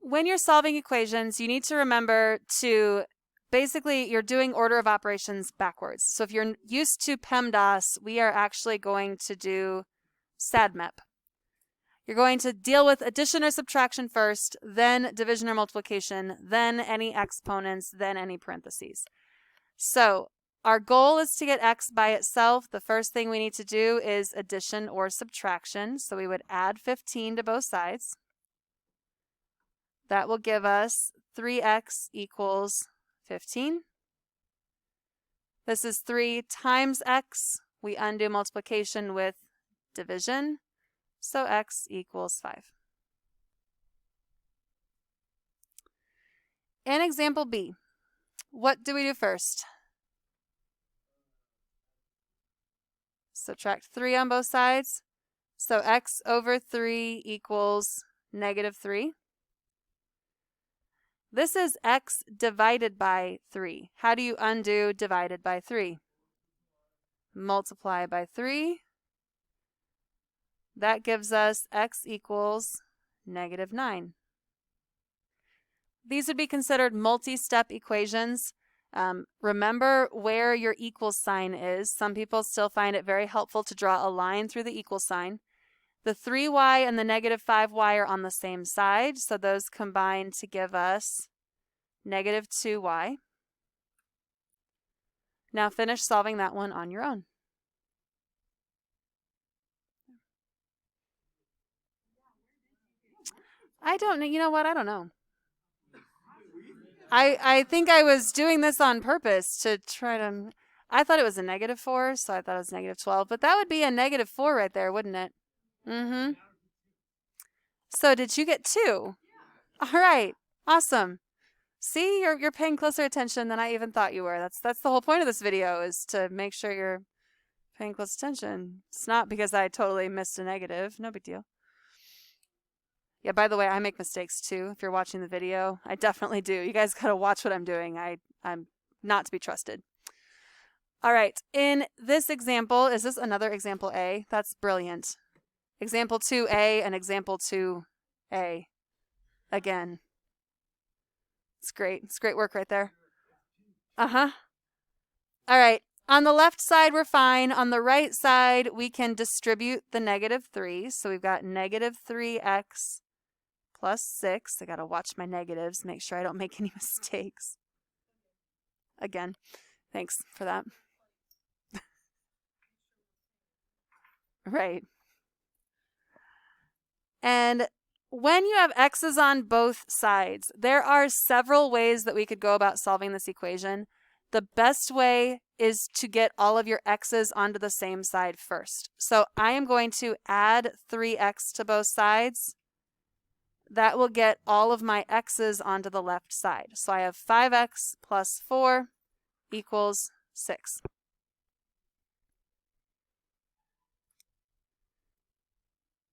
when you're solving equations, you need to remember to basically, you're doing order of operations backwards. So if you're used to PEMDAS, we are actually going to do SADMEP. You're going to deal with addition or subtraction first, then division or multiplication, then any exponents, then any parentheses. So our goal is to get x by itself. The first thing we need to do is addition or subtraction. So we would add 15 to both sides. That will give us 3x equals 15. This is 3 times x. We undo multiplication with division. So x equals 5. In example B, what do we do first? Subtract 3 on both sides. So x over 3 equals negative 3. This is x divided by 3. How do you undo divided by 3? Multiply by 3. That gives us x equals negative 9. These would be considered multi-step equations. Remember where your equal sign is. Some people still find it very helpful to draw a line through the equal sign. The 3y and the negative 5y are on the same side, so those combine to give us negative 2y. Now finish solving that one on your own. I don't know. You know what? I don't know. I think I was doing this on purpose to try to... I thought it was a negative 4, so I thought it was negative 12. But that would be a negative 4 right there, wouldn't it? Mm-hmm. So did you get 2? All right. Awesome. See, you're paying closer attention than I even thought you were. That's the whole point of this video, is to make sure you're paying close attention. It's not because I totally missed a negative. No big deal. Yeah, by the way, I make mistakes too. If you're watching the video, I definitely do. You guys got to watch what I'm doing. I'm not to be trusted. All right. In this example, is this another example A? That's brilliant. Example 2A and example 2A. Again. It's great. It's great work right there. Uh-huh. All right. On the left side, we're fine. On the right side, we can distribute the negative 3. So we've got negative 3x plus 6. I got to watch my negatives, make sure I don't make any mistakes. Again, thanks for that. Right. And when you have x's on both sides, there are several ways that we could go about solving this equation. The best way is to get all of your x's onto the same side first. So I am going to add 3x to both sides. That will get all of my x's onto the left side. So I have 5x plus 4 equals 6.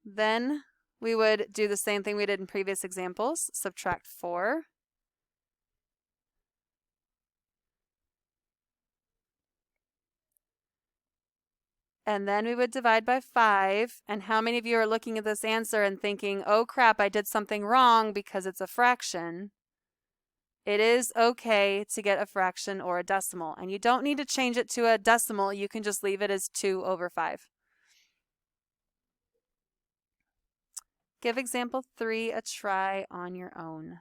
Then we would do the same thing we did in previous examples. Subtract 4. And then we would divide by 5. And how many of you are looking at this answer and thinking, oh crap, I did something wrong because it's a fraction? It is okay to get a fraction or a decimal. And you don't need to change it to a decimal. You can just leave it as 2 over 5. Give example 3 a try on your own.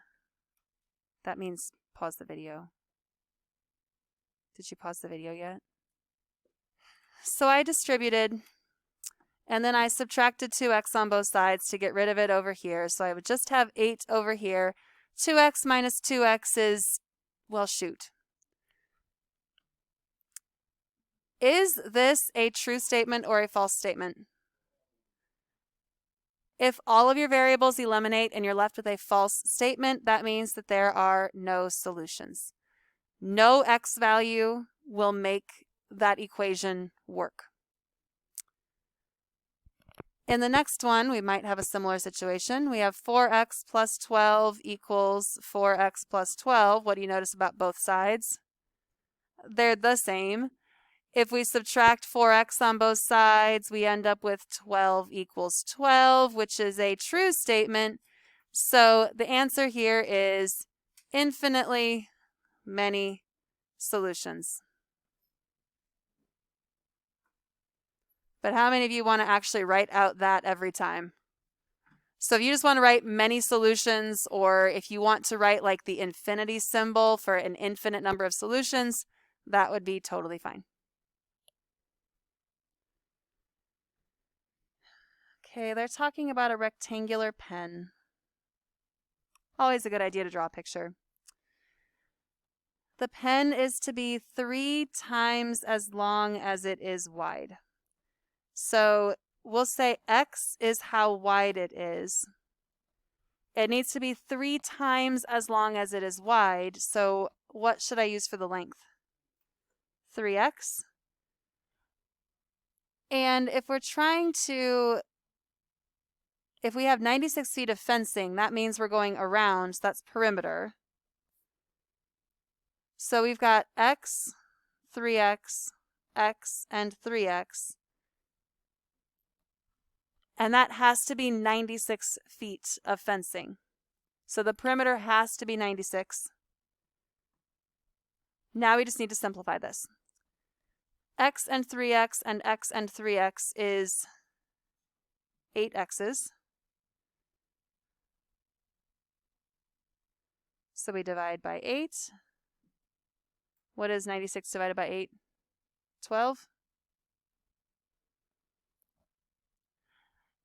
That means pause the video. Did you pause the video yet? So I distributed, and then I subtracted 2x on both sides to get rid of it over here. So I would just have 8 over here. 2x minus 2x is, well, shoot. Is this a true statement or a false statement? If all of your variables eliminate and you're left with a false statement, that means that there are no solutions. No x value will make that equation work. In the next one, we might have a similar situation. We have 4x plus 12 equals 4x plus 12. What do you notice about both sides? They're the same. If we subtract 4x on both sides, we end up with 12 equals 12, which is a true statement. So the answer here is infinitely many solutions. But how many of you want to actually write out that every time? So if you just want to write many solutions, or if you want to write like the infinity symbol for an infinite number of solutions, that would be totally fine. Okay, they're talking about a rectangular pen. Always a good idea to draw a picture. The pen is to be 3 times as long as it is wide. So we'll say X is how wide it is. It needs to be 3 times as long as it is wide. So what should I use for the length? 3x. And if we're trying to, if we have 96 feet of fencing, that means we're going around. So that's perimeter. So we've got x, 3x, x, and 3x. And that has to be 96 feet of fencing. So the perimeter has to be 96. Now we just need to simplify this. X and 3x and x and 3x is 8 x's. So we divide by 8. What is 96 divided by 8? 12.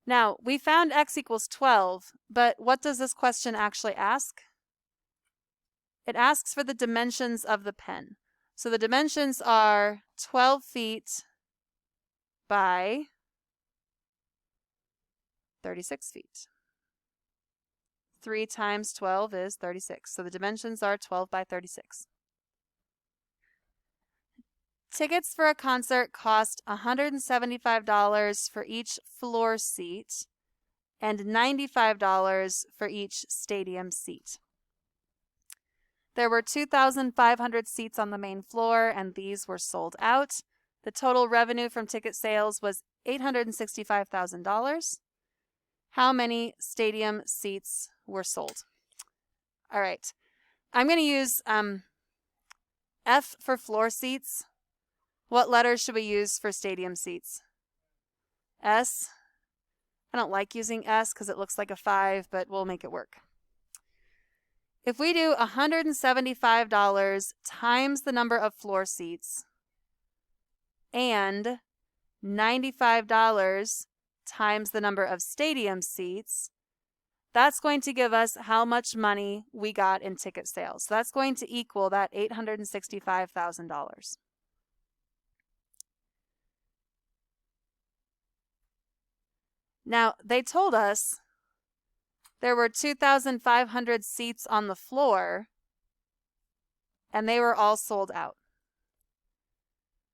Now, we found x equals 12, but what does this question actually ask? It asks for the dimensions of the pen. So the dimensions are 12 feet by 36 feet. 3 times 12 is 36. So the dimensions are 12 by 36. Tickets for a concert cost $175 for each floor seat and $95 for each stadium seat. There were 2,500 seats on the main floor, and these were sold out. The total revenue from ticket sales was $865,000. How many stadium seats were sold? All right. I'm going to use F for floor seats. What letters should we use for stadium seats? S. I don't like using S because it looks like a 5, but we'll make it work. If we do $175 times the number of floor seats and $95 times the number of stadium seats, that's going to give us how much money we got in ticket sales. So that's going to equal that $865,000. Now, they told us there were 2,500 seats on the floor, and they were all sold out.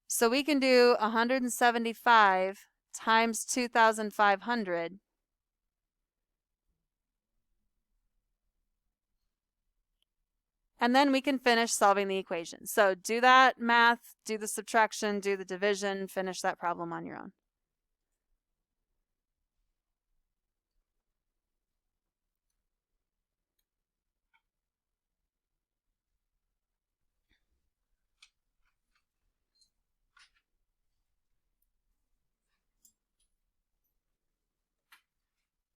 So we can do 175 times 2,500. And then we can finish solving the equation. So do that math, do the subtraction, do the division, finish that problem on your own.